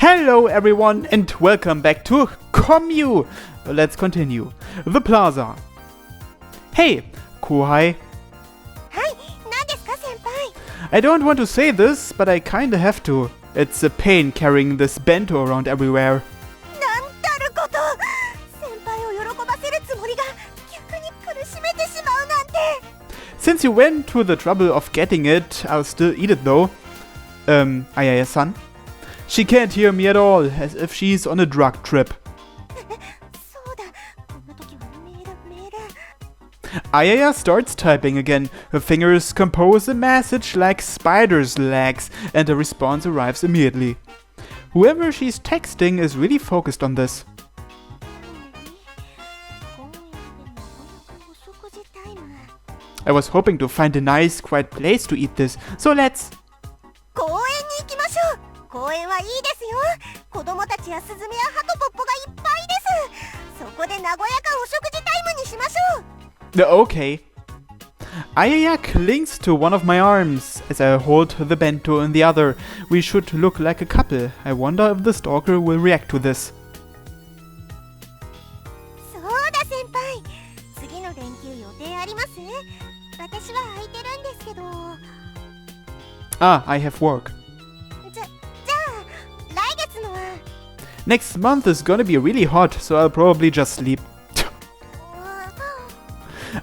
Hello everyone and welcome back to Commu. Let's continue. The Plaza. Hey, Kohai. Hi, 何ですか先輩? I don't want to say this, but I kinda have to. It's a pain carrying this bento around everywhere. なんたること! 先輩を喜ばせるつもりが逆に苦しめてしまうなんて! Since you went to the trouble of getting it, I'll still eat it though. Ayaya-san? She can't hear me at all, as if she's on a drug trip. そうだ、こんな時はメール。Ayaya starts typing again. Her fingers compose a message like spider's legs, and a response arrives immediately. Whoever she's texting is really focused on this. I was hoping to find a nice, quiet place to eat this, so let's... 公園に行きましょう! 公園はいいですよ! 子供たちやスズメやハトポッポがいっぱいです! そこで和やかお食事タイムにしましょう! Okay. Ayaya clings to one of my arms as I hold the bento in the other. We should look like a couple. I wonder if the stalker will react to this. そうだ先輩! 次の連休予定あります?私は空いてるんですけど。Ah, I have work. じゃあ、来月のは。Next month is gonna be really hot, so I'll probably just sleep.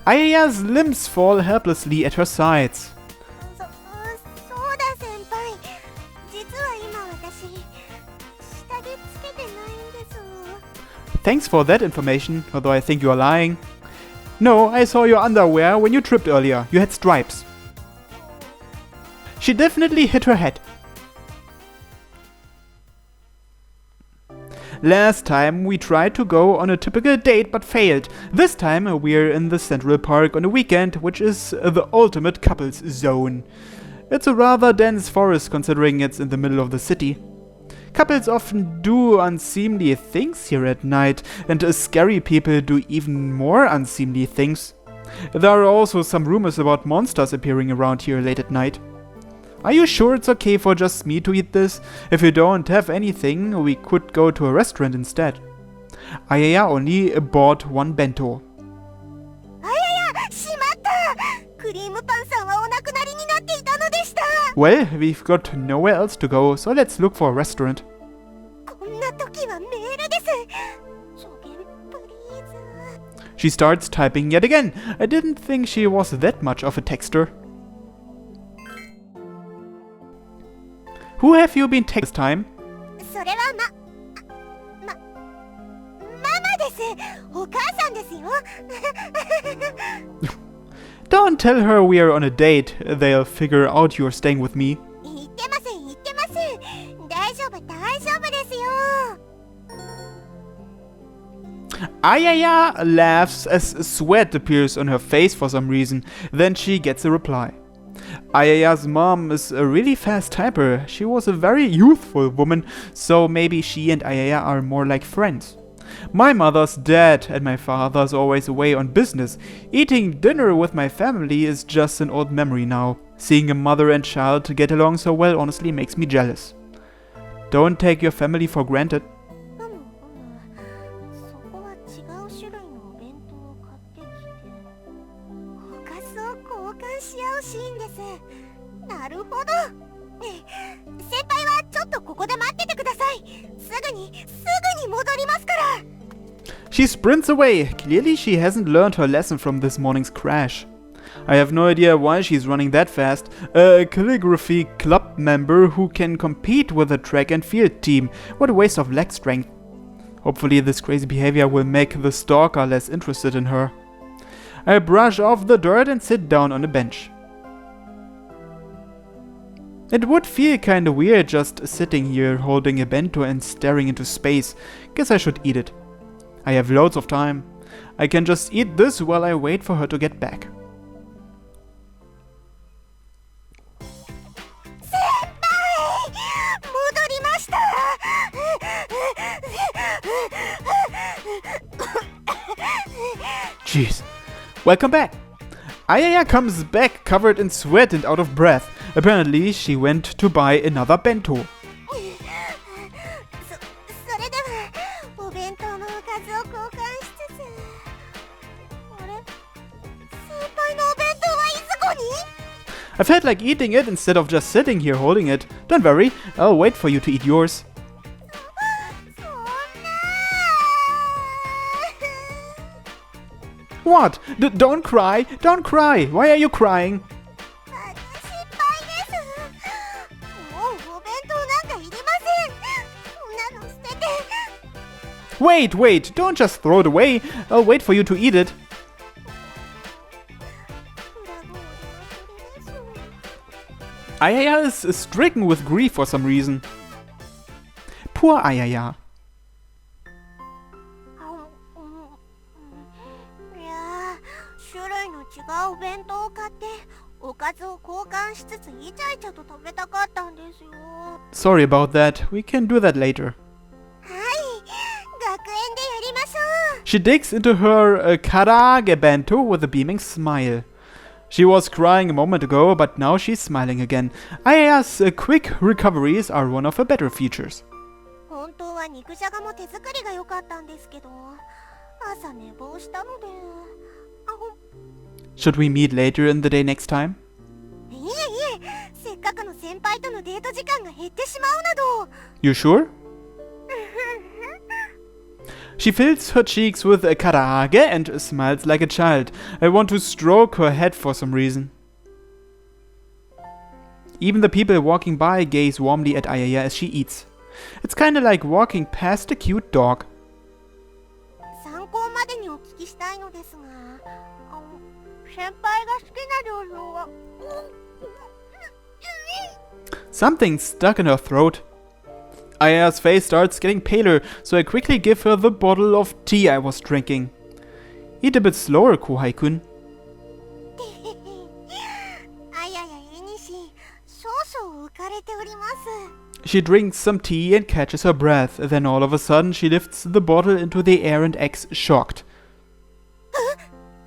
Ayaya's limbs fall helplessly at her sides. そうだ先輩。実は今私、下着つけてないんです。Thanks for that information, although I think you are lying. No, I saw your underwear when you tripped earlier. You had stripes. She definitely hit her head. Last time we tried to go on a typical date but failed. This time we're in the Central Park on a weekend, which is the ultimate couples zone. It's a rather dense forest considering it's in the middle of the city. Couples often do unseemly things here at night, and scary people do even more unseemly things. There are also some rumors about monsters appearing around here late at night. Are you sure it's okay for just me to eat this? If you don't have anything, we could go to a restaurant instead. Ayaya only bought one bento. Ayaya, しまった! クリームパンさんはお亡くなりになっていたのでした! Well, we've got nowhere else to go, so let's look for a restaurant. こんな時はメールです。助言プリーズ。She starts typing yet again. I didn't think she was that much of a texter. Who have you been texting this time? それはママです。お母さんですよ。Don't tell her we are on a date. They'll figure out you're staying with me. 言ってません。大丈夫ですよ。Ayaya laughs as sweat appears on her face for some reason. Then she gets a reply. Ayaya's mom is a really fast typer. She was a very youthful woman, so maybe she and Ayaya are more like friends. My mother's dead and my father's always away on business. Eating dinner with my family is just an old memory now. Seeing a mother and child get along so well honestly makes me jealous. Don't take your family for granted. そこは違う種類のお弁当を買ってきておかずを交換し合うシーンです。なるほど。先輩はちょっとここで待っててください。すぐに戻りますから。She sprints away. Clearly she hasn't learned her lesson from this morning's crash. I have no idea why she's running that fast. A calligraphy club member who can compete with a track and field team. What a waste of leg strength. Hopefully this crazy behavior will make the stalker less interested in her. I brush off the dirt and sit down on a bench. It would feel kinda weird just sitting here holding a bento and staring into space. Guess I should eat it. I have loads of time. I can just eat this while I wait for her to get back. 先輩！戻りました！ Jeez. Welcome back. Ayaya comes back covered in sweat and out of breath. Apparently, she went to buy another bento. I felt like eating it instead of just sitting here holding it. Don't worry, I'll wait for you to eat yours. そんな What? Don't cry! Don't cry! Why are you crying? 失敗ですもうお弁当なんかいりませんこんなの捨てて Wait, don't just throw it away. I'll wait for you to eat it. 裏声の鳥です Ayaya is stricken with grief for some reason. Poor Ayaya. いやー種類の違うお弁当を買っておかずを交換しつつイチャイチャと食べたかったんですよ。 Sorry about that. We can do that later. はい学園でやりましょう She digs into her karage bento with a beaming smile. She was crying a moment ago, but now she's smiling again. Ayaya's quick recoveries are one of her better features. 本当は肉じゃがも手作りが良かったんですけど朝寝坊したのでShould we meet later in the day next time? いえいえせっかくの先輩とのデート時間が減ってしまうなど You sure? She fills her cheeks with a karage and smiles like a child. I want to stroke her head for some reason. Even the people walking by gaze warmly at Ayaya as she eats. It's kinda like walking past a cute dog. 参考までにお聞きしたいのですが先輩が好きな料理は Something's stuck in her throat. Ayaya's face starts getting paler, so I quickly give her the bottle of tea I was drinking. Eat a bit slower, Kohai-kun. あややえにし少々浮かれております She drinks some tea and catches her breath. Then all of a sudden she lifts the bottle into the air and acts shocked.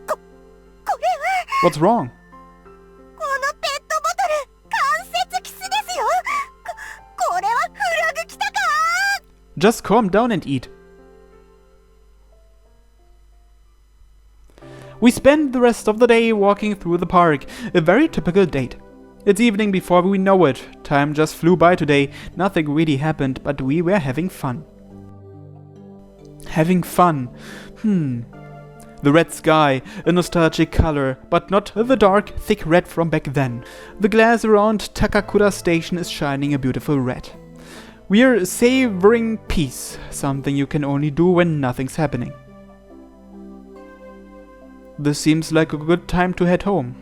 これは What's wrong? このペットボトル関節キスですよこれはフラグ来たか Just calm down and eat. We spend the rest of the day walking through the park, a very typical date. It's evening before we know it. Time just flew by today. Nothing really happened, but we were having fun. Having fun. The red sky, a nostalgic color, but not the dark, thick red from back then. The glass around Takakura Station is shining a beautiful red. We're savoring peace, something you can only do when nothing's happening. This seems like a good time to head home.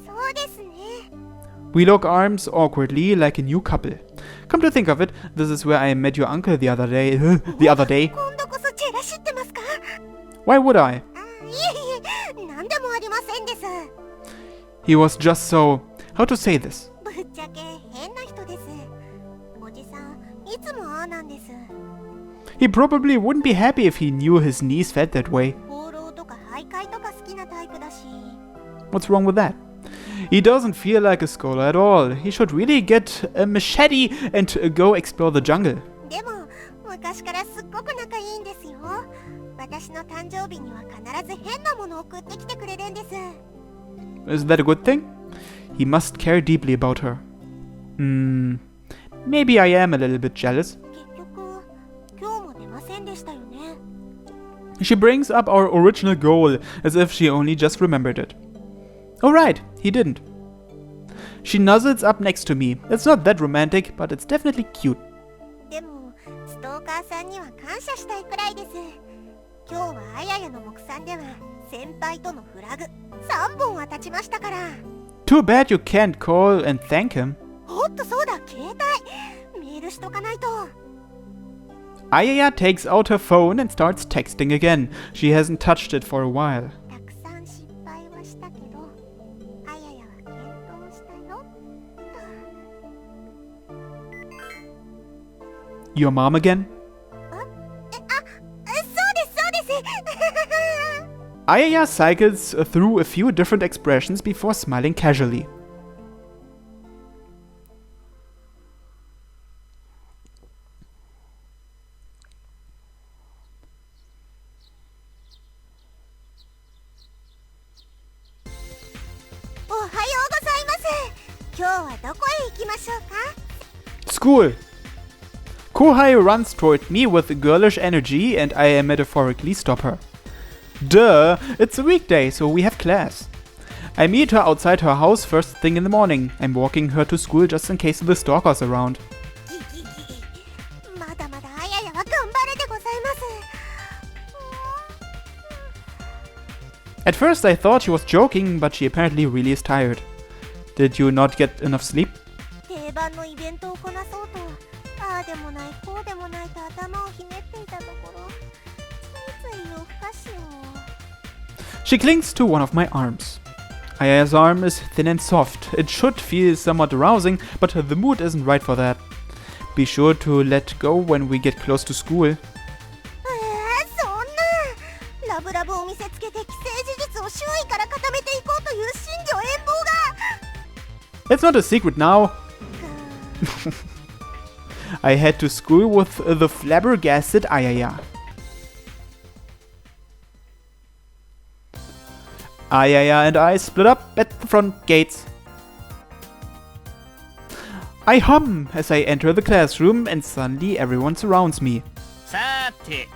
そうですね We lock arms awkwardly like a new couple. Come to think of it, this is where I met your uncle the other day. 今度こそチェラ知ってますか Why would I? いえいえ何でもありませんです He was just so... How to say this? ぶっちゃけ変な人ですおじさんいつもああなんです He probably wouldn't be happy if he knew his niece felt that way. 放浪とか徘徊とか好きなタイプだし What's wrong with that? He doesn't feel like a scholar at all. He should really get a machete and go explore the jungle. でも昔からすっごく仲いいんですよ私の誕生日には必ず変なものを送ってきてくれるんです Is that a good thing? He must care deeply about her. Maybe I am a little bit jealous. 結局今日も出ませんでしたよね She brings up our original goal as if she only just remembered it. Oh right, he didn't. She nuzzles up next to me. It's not that romantic, but it's definitely cute. でもストーカーさんには感謝したいくらいです今日はあややの目算では先輩とのフラグ3本は立ちましたから Too bad you can't call and thank him. おっとそうだ携帯メールしとかないと Ayaya takes out her phone and starts texting again. She hasn't touched it for a while. たくさん失敗はしたけどあややは検討したよ Your mom again? そうですそうです Ayaya cycles through a few different expressions before smiling casually. きましょうか。 School! Kohai runs toward me with girlish energy and I metaphorically stop her. Duh! It's a weekday, so we have class. I meet her outside her house first thing in the morning. I'm walking her to school just in case the stalker's around. ギギギまだまだあややは頑張れでございます。 At first I thought she was joking, but she apparently really is tired. Did you not get enough sleep? 定番のイベントをこなそうと、ああでもないこうでもないと頭をひねっていたところ、ついつい夜更かしを。 She clings to one of my arms. Ayaya's arm is thin and soft. It should feel somewhat arousing, but the mood isn't right for that. Be sure to let go when we get close to school. そんなラブラブを見せつけて既成事実を周囲から固めていこうという心情遠望が。 It's not a secret now. I head to school with the flabbergasted Ayaya. Ayaya and I split up at the front gates. I hum as I enter the classroom and suddenly everyone surrounds me. さて、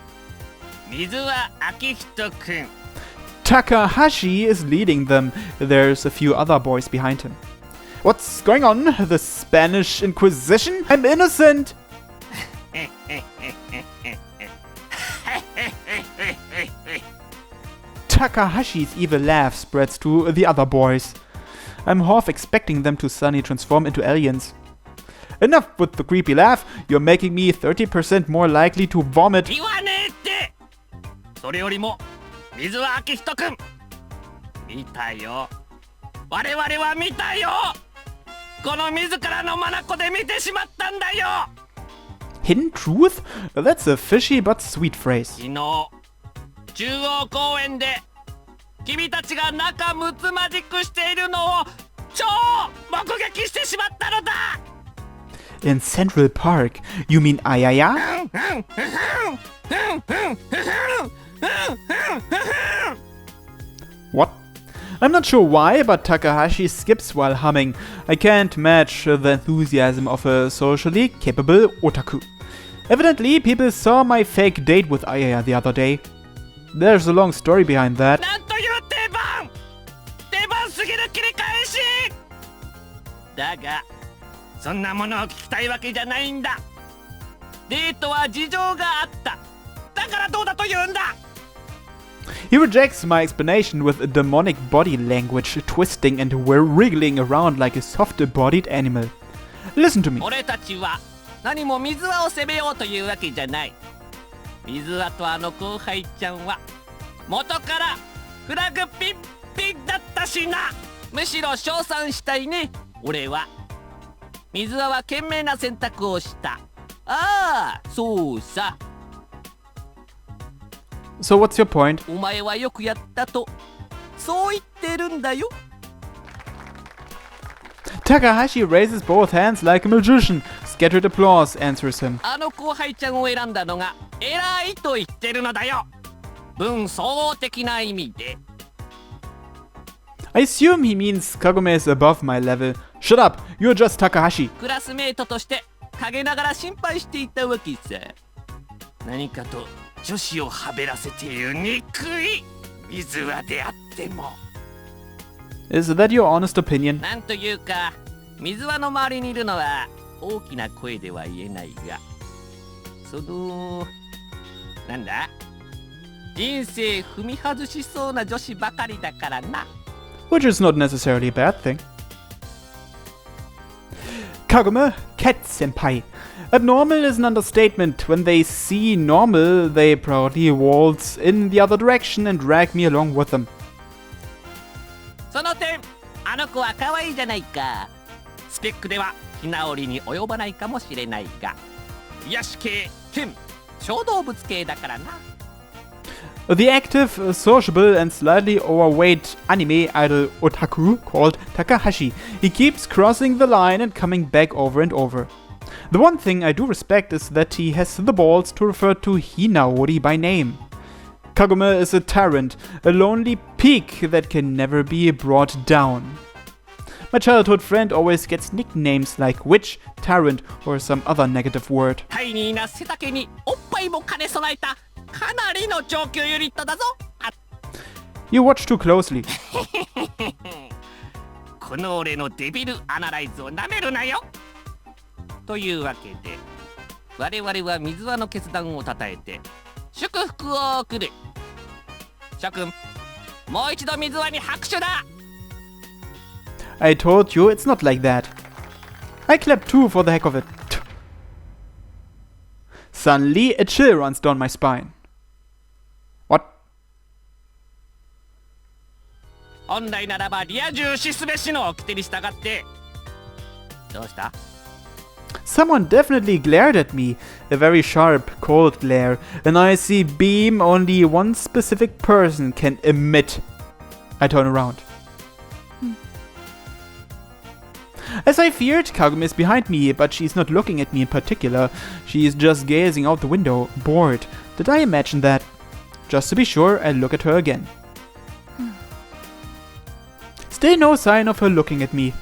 水は明人くん。 Takahashi is leading them. There's a few other boys behind him. What's going on? The Spanish Inquisition? I'm innocent! Takahashi's evil laugh spreads to the other boys. I'm half expecting them to suddenly transform into aliens. Enough with the creepy laugh. You're making me 30% more likely to vomit. 言わねえって。それよりも水は明人くん。見たよ。我々は見たよ。この自らの眼で見てしまったんだよ。 Hidden truth? That's a fishy but sweet phrase. 昨日中央公園で君たちが仲睦まじくしているのを超目撃してしまったのだ。 In Central Park? You mean Ayaya? What? I'm not sure why, but Takahashi skips while humming. I can't match the enthusiasm of a socially capable otaku. Evidently, people saw my fake date with Ayaya the other day. There's a long story behind that. なんという定番すぎる切り返し。だがそんなものを聞きたいわけじゃないんだ。デートは事情があった。だからどうだと言うんだ。 He rejects my explanation with a demonic body language, twisting and wriggling around like a soft-bodied animal. Listen to me. 俺たちは何も水輪を責めようというわけじゃない。水輪とあの後輩ちゃんは元からフラグピッピッだったしな。むしろ称賛したいね。俺は水輪は賢明な選択をした。ああ、そうさ。 So what's your point? お前はよくやったとそう言ってるんだよ。 Takahashi raises both hands like a magician. Scattered applause answers him. あの後輩ちゃんを選んだのが偉いと言ってるのだよ。分相応的な意味で。 I assume he means Kagome is above my level. Shut up, you're just Takahashi. クラスメートとして陰ながら心配していたわけさ。何かと女子をはべらせている憎い水輪であっても。 Is that your honest opinion? なんというか水輪の周りにいるのは大きな声では言えないが、そのなんだ、人生踏み外しそうな女子ばかりだからな。 Which is not necessarily a bad thing. Kagome, cat senpai. Abnormal is an understatement. When they see normal, they proudly waltz in the other direction and drag me along with them. その点あの子は可愛いじゃないか。スペックではひなおりに及ばないかもしれないが、癒し系兼小動物系だからな。 The active, sociable and slightly overweight anime idol otaku called Takahashi. He keeps crossing the line and coming back over and over. The one thing I do respect is that he has the balls to refer to Hinaori by name. Kagome is a tyrant, a lonely peak that can never be brought down. My childhood friend always gets nicknames like witch, tyrant, or some other negative word. タイニーな背丈におっぱいも兼ね備えたかなりの上級ユニットだぞ。You watch too closely. この俺のデビルアナライズをなめるなよ。というわけで我々は水輪の決断をたたえて祝福を送る。諸君、もう一度水輪に拍手だ。 I told you it's not like that. I clap too for the heck of it. Suddenly, a chill runs down my spine. What? 本来ならばリア充しすべしの掟に従ってどうした？ Someone definitely glared at me. A very sharp, cold glare. An icy beam only one specific person can emit. I turn around. As I feared, Kagome is behind me, but she's not looking at me in particular. She is just gazing out the window, bored. Did I imagine that? Just to be sure, I look at her again. Still no sign of her looking at me.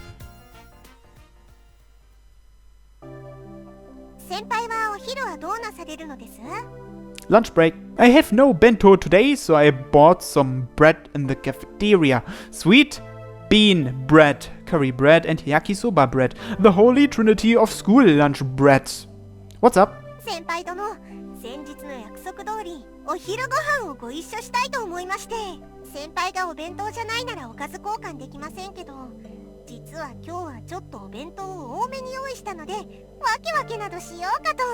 先輩はお昼はどうなされるのです？ Lunch break. I have no bento today, so I bought some bread in the cafeteria. Sweet bean bread, curry bread, and yakisoba bread. The holy trinity of school lunch breads. What's up? 先輩殿、先日の約束通りお昼ご飯をご一緒したいと思いまして。先輩がお弁当じゃないならおかず交換できませんけど、実は今日はちょっとお弁当を多めに用意したので、わけわけなどしようかと。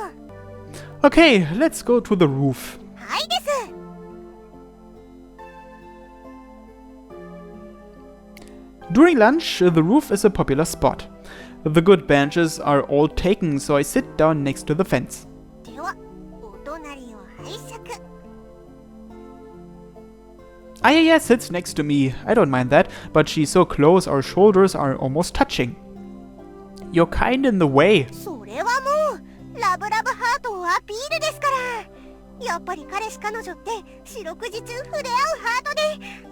Okay, let's go to the roof. はいです。During lunch, the roof is a popular spot. The good benches are all taken, so I sit down next to the fence. では、お隣を拝借。Ayaya sits next to me. I don't mind that, but she's so close our shoulders are almost touching. You're kind in the way. それはもうラブラブハートをアピールですから。やっぱり彼氏彼女って四六時中触れ合うハートで。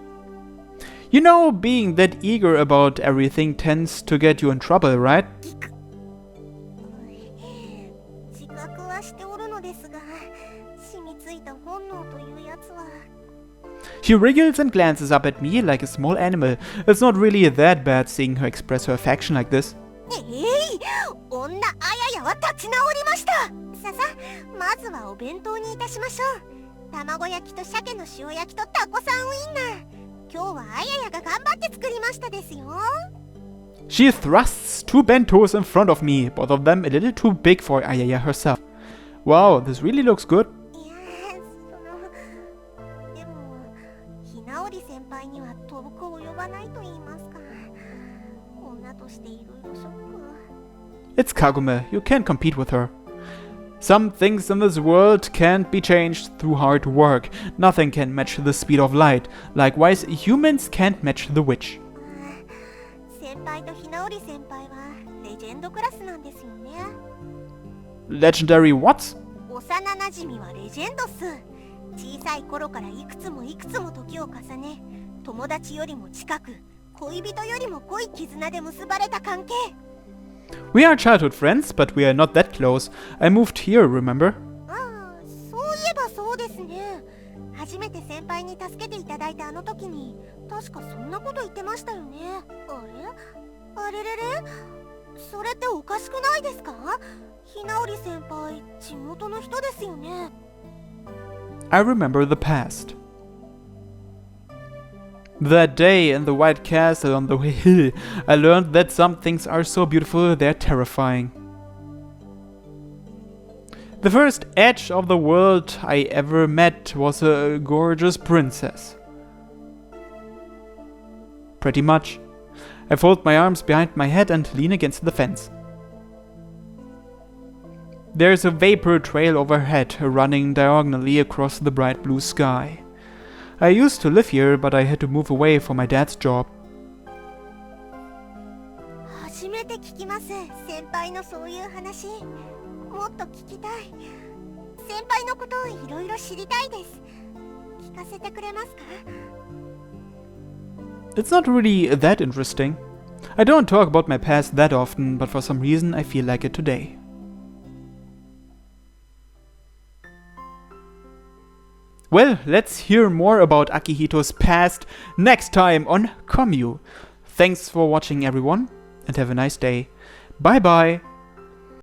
You know, being that eager about everything tends to get you in trouble, right? 自覚はしておるのですが、染みついた本能というやつは。She wriggles and glances up at me like a small animal. It's not really that bad seeing her express her affection like this. 女あややは立ち直りました。ささ、まずはお弁当にいたしましょう。卵焼きと鮭の塩焼きとタコさんウインナー。今日はあややが頑張って作りましたですよ。She thrusts two bentos in front of me, both of them a little too big for Ayaya herself. Wow, this really looks good. いやでもひなおり先輩には飛ぶ子及ばないと言いますか。女としていろいろショック。It's Kagome, you can't compete with her. Some things in this world can't be changed through hard work. Nothing can match the speed of light. Likewise, humans can't match the witch. 先輩とひなおり先輩はレジェンドクラスなんですよね。Legendary what? 幼なじみはレジェンドっす。小さい頃からいくつも時を重ね、友達よりも近く、恋人よりも濃い絆で結ばれた関係。We are childhood friends, but we are not that close. I moved here, remember? ああ、そういえばそうですね。初めて先輩に助けていただいたあの時に、確かそんなこと言ってましたよね。あれれそれっておかしくないですか？ひなおり先輩、地元の人ですよね。I remember the past. That day in the White Castle on the hill, I learned that some things are so beautiful they're terrifying. The first edge of the world I ever met was a gorgeous princess. Pretty much. I fold my arms behind my head and lean against the fence. There's a vapor trail overhead running diagonally across the bright blue sky. I used to live here, but I had to move away for my dad's job. 初めて聞きます。先輩のそういう話。もっと聞きたい。先輩のことをいろいろ知りたいです。聞かせてくれますか？ It's not really that interesting. I don't talk about my past that often, but for some reason I feel like it today. Well, let's hear more about Akihito's past next time on Komyu. Thanks for watching everyone, and have a nice day. Bye bye!